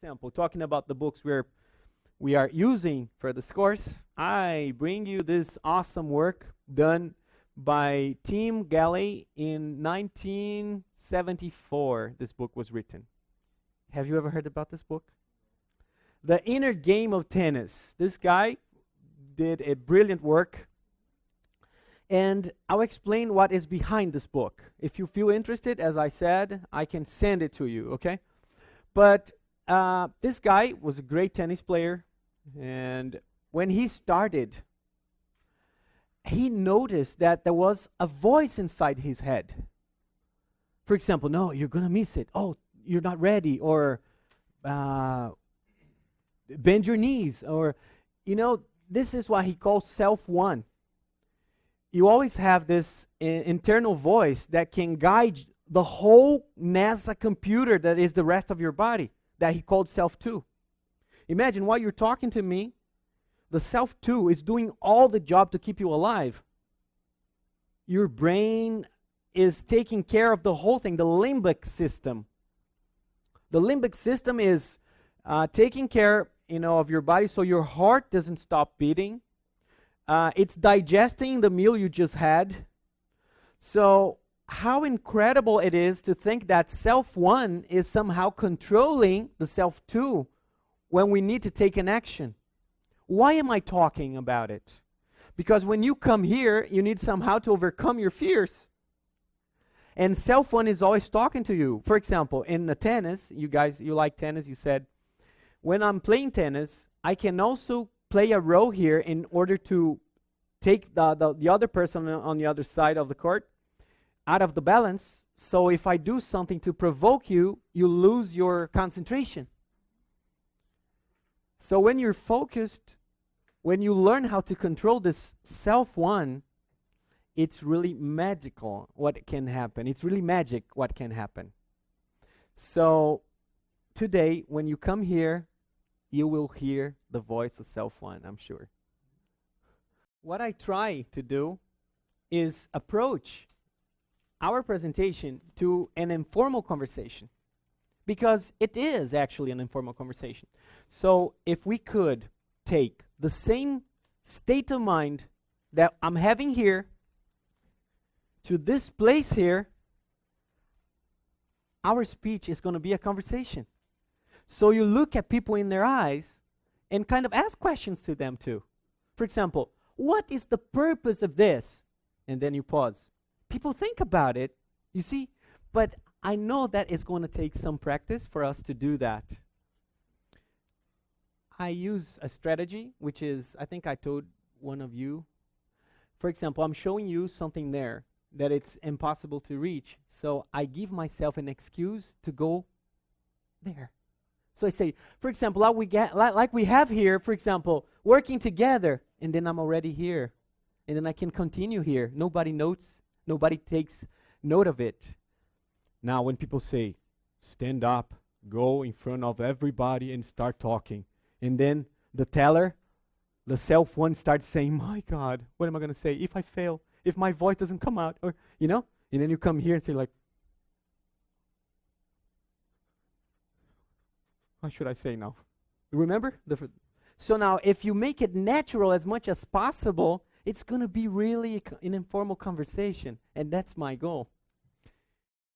example, talking about the books we are using for this course, I bring you this awesome work done by Tim Galley in 1974. This book was written. Have you ever heard about this book? The Inner Game of Tennis. This guy did a brilliant work, and I'll explain what is behind this book. If you feel interested, as I said, I can send it to you, okay? But this guy was a great tennis player, and when he started, he noticed that there was a voice inside his head. For example, no, you're going to miss it. Oh, you're not ready. Or bend your knees. Or, this is what he calls self-one. You always have this internal voice that can guide the whole NASA computer that is the rest of your body, that he called self-two. Imagine while you're talking to me, the self-two is doing all the job to keep you alive. Your brain is taking care of the whole thing, the limbic system. The limbic system is taking care, of your body so your heart doesn't stop beating. It's digesting the meal you just had. So how incredible it is to think that self-one is somehow controlling the self-two when we need to take an action. Why am I talking about it? Because when you come here, you need somehow to overcome your fears. And self-one is always talking to you. For example, in the tennis, you guys, you like tennis, you said, when I'm playing tennis, I can also play a role here in order to take the other person on the other side of the court out of the balance. So if I do something to provoke you, you lose your concentration. So when you're focused, when you learn how to control this self-one, it's really magical what can happen. It's really magic what can happen. So today, when you come here, you will hear the voice of self-one, I'm sure. What I try to do is approach our presentation to an informal conversation, because it is actually an informal conversation. So if we could take the same state of mind that I'm having here to this place here, our speech is going to be a conversation. So you look at people in their eyes and kind of ask questions to them too. For example, what is the purpose of this? And then you pause. People think about it, you see, but I know that it's going to take some practice for us to do that. I use a strategy, which is, I think I told one of you. For example, I'm showing you something there that it's impossible to reach. So I give myself an excuse to go there. So I say, for example, like we have here, for example, working together, and then I'm already here. And then I can continue here. Nobody notes, nobody takes note of it. Now when people say, stand up, go in front of everybody and start talking. And then the teller, the self-one starts saying, my God, what am I going to say if I fail? If my voice doesn't come out? Or, and then you come here and say like, what should I say now? Remember? So now if you make it natural as much as possible, it's going to be really an informal conversation. And that's my goal.